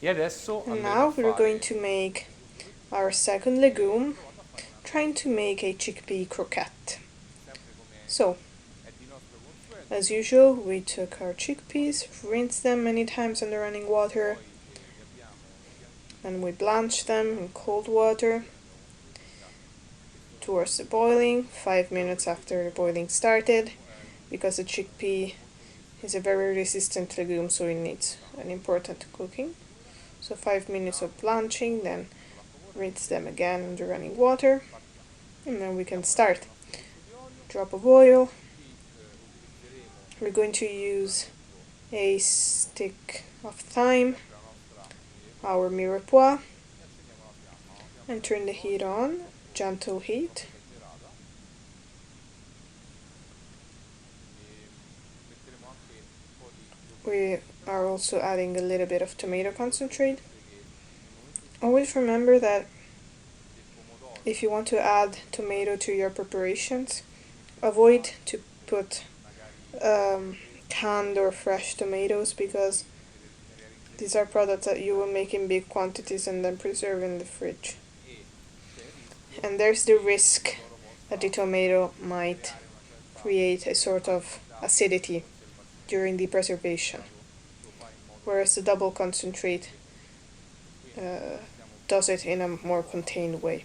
And now we're going to make our second legume, trying to make a chickpea croquette. So, as usual, we took our chickpeas, rinsed them many times under running water, and we blanched them in cold water towards the boiling, 5 minutes after the boiling started, because the chickpea is a very resistant legume, so it needs an important cooking. So 5 minutes of blanching, then rinse them again under running water, and then we can start. Drop of oil. We're going to use a stick of thyme, our mirepoix, and turn the heat on, gentle heat. We are also adding a little bit of tomato concentrate. Always remember that if you want to add tomato to your preparations, avoid to put canned or fresh tomatoes, because these are products that you will make in big quantities and then preserve in the fridge. And there's the risk that the tomato might create a sort of acidity during the preservation, whereas the double concentrate does it in a more contained way.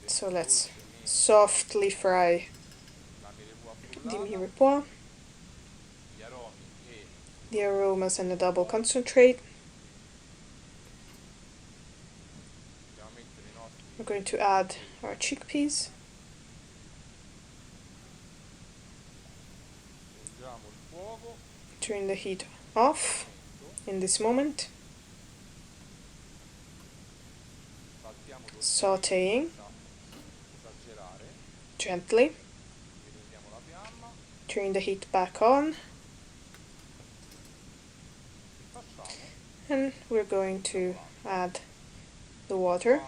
So let's softly fry the mirepoix, the aromas and the double concentrate. We're going to add our chickpeas. Turn the heat off in this moment. Sautéing gently. Turn the heat back on. And we're going to add the water.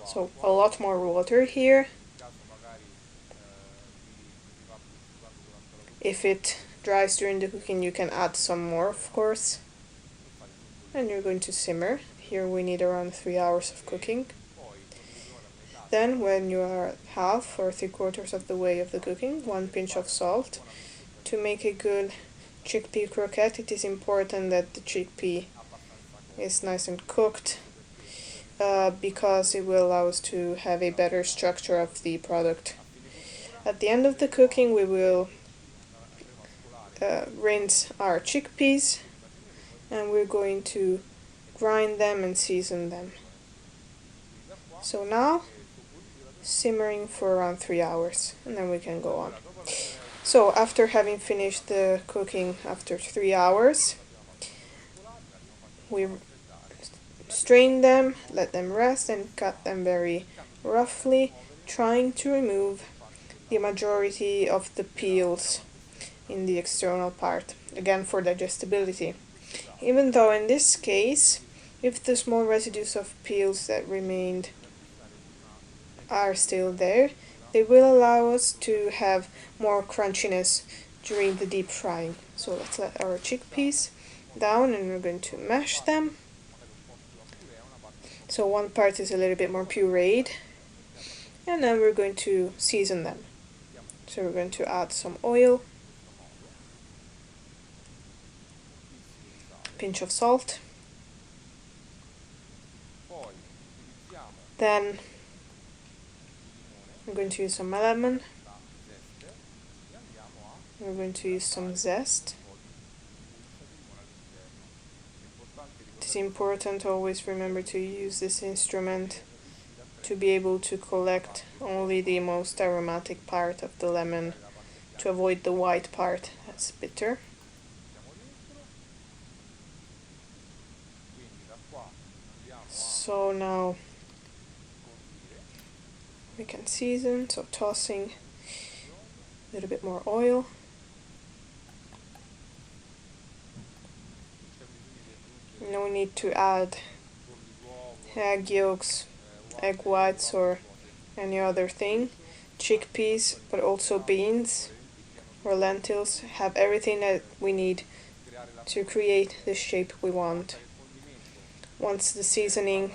So a lot more water here. If it dries during the cooking, you can add some more, of course. And you're going to simmer. Here we need around 3 hours of cooking. Then, when you are at half or 3/4 of the way of the cooking, 1 pinch of salt. To make a good chickpea croquette, it is important that the chickpea is nice and cooked, because it will allow us to have a better structure of the product. At the end of the cooking, we will rinse our chickpeas, and we're going to grind them and season them. So now, simmering for around 3 hours, and then we can go on. So after having finished the cooking after 3 hours, we strain them, let them rest, and cut them very roughly, trying to remove the majority of the peels in the external part, again for digestibility. Even though in this case, if the small residues of peels that remained are still there, they will allow us to have more crunchiness during the deep frying. So let's let our chickpeas down, and we're going to mash them. So one part is a little bit more pureed, and then we're going to season them. So we're going to add some oil, a pinch of salt, then we're going to use some lemon, we're going to use some zest. It is important to always remember to use this instrument to be able to collect only the most aromatic part of the lemon, to avoid the white part that's bitter. So now we can season, so tossing a little bit more oil. No need to add egg yolks, egg whites or any other thing. Chickpeas, but also beans or lentils have everything that we need to create the shape we want. Once the seasoning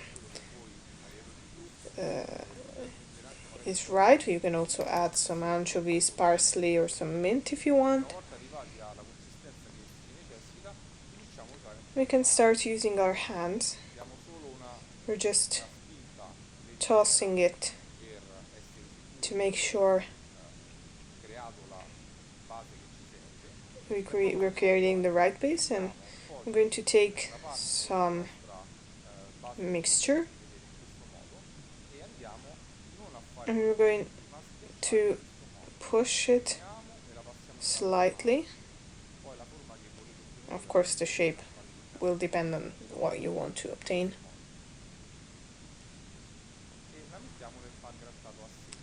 is right, you can also add some anchovies, parsley, or some mint if you want. We can start using our hands. We're just tossing it to make sure we're creating the right base, and I'm going to take some mixture and we're going to push it slightly. Of course, the shape will depend on what you want to obtain.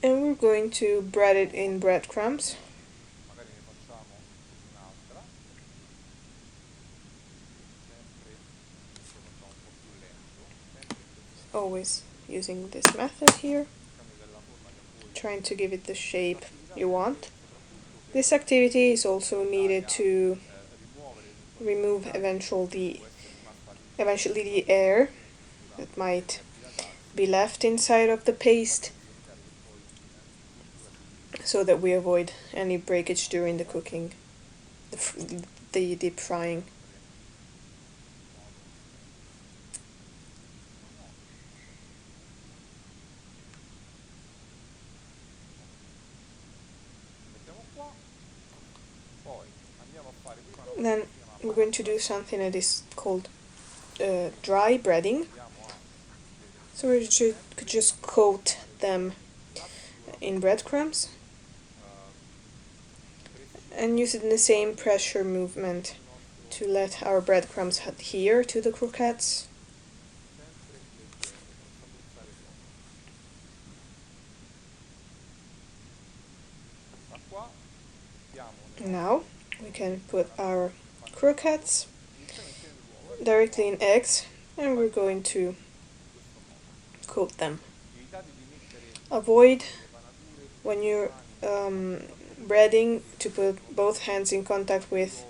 And we're going to bread it in breadcrumbs. Always using this method here, trying to give it the shape you want. This activity is also needed to remove eventually the air that might be left inside of the paste, so that we avoid any breakage during the cooking, the deep frying. Then we're going to do something that is called dry breading. So we could just coat them in breadcrumbs and use it in the same pressure movement to let our breadcrumbs adhere to the croquettes. Now we can put our croquettes directly in eggs and we're going to coat them. Avoid, when you're breading, to put both hands in contact with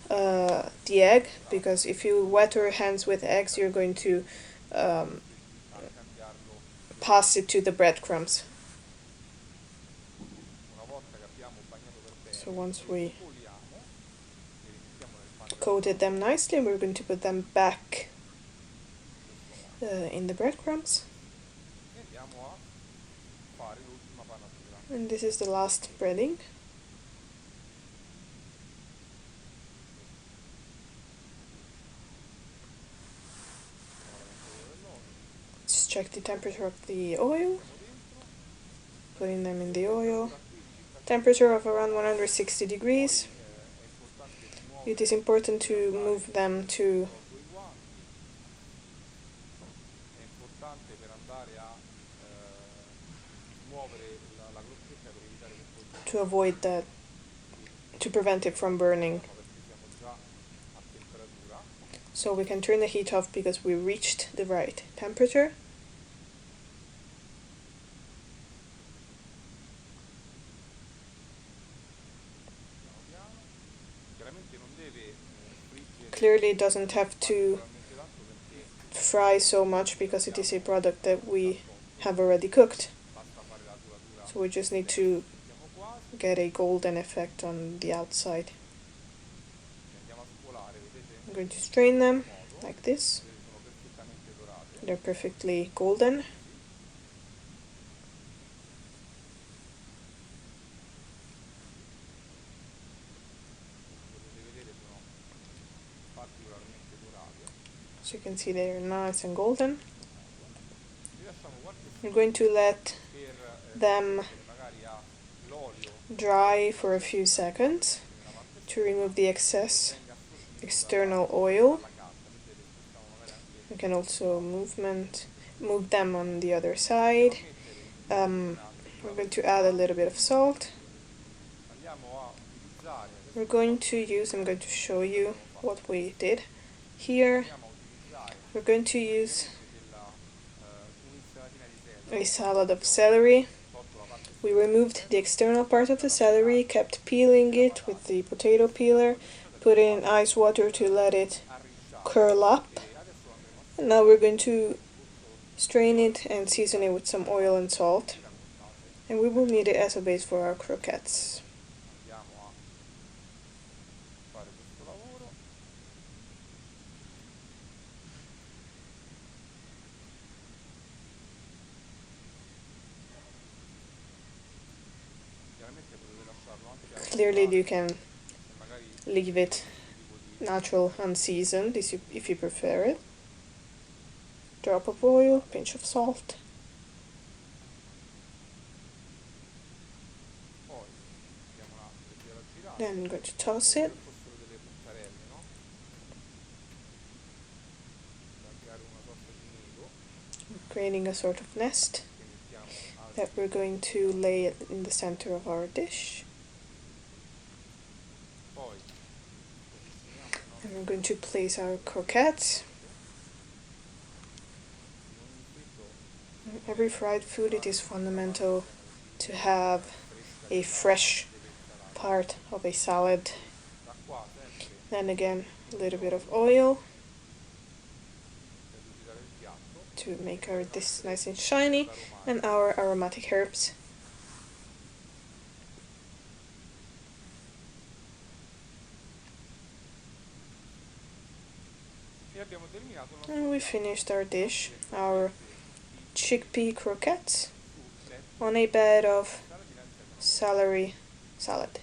the egg, because if you wet your hands with eggs, you're going to pass it to the breadcrumbs. So once we coated them nicely, we're going to put them back in the breadcrumbs. And this is the last breading. Just check the temperature of the oil. Putting them in the oil. Temperature of around 160 degrees. It is important to move them to avoid that, to prevent it from burning. So we can turn the heat off because we reached the right temperature. Clearly it doesn't have to fry so much because it is a product that we have already cooked. So we just need to get a golden effect on the outside. I'm going to strain them like this. They're perfectly golden. So you can see they're nice and golden. We're going to let them dry for a few seconds to remove the excess external oil. We can also move them on the other side. We're going to add a little bit of salt. I'm going to show you what we did here. We're going to use a salad of celery, We removed the external part of the celery, kept peeling it with the potato peeler, put in ice water to let it curl up, and now we're going to strain it and season it with some oil and salt, and we will need it as a base for our croquettes. Clearly you can leave it natural, unseasoned, if you prefer it. Drop of oil, pinch of salt. Then I'm going to toss it. Creating a sort of nest that we're going to lay in the center of our dish. And we're going to place our croquettes. In every fried food, it is fundamental to have a fresh part of a salad. Then again, a little bit of oil to make our dish nice and shiny, and our aromatic herbs. And we finished our dish, our chickpea croquettes, on a bed of celery salad.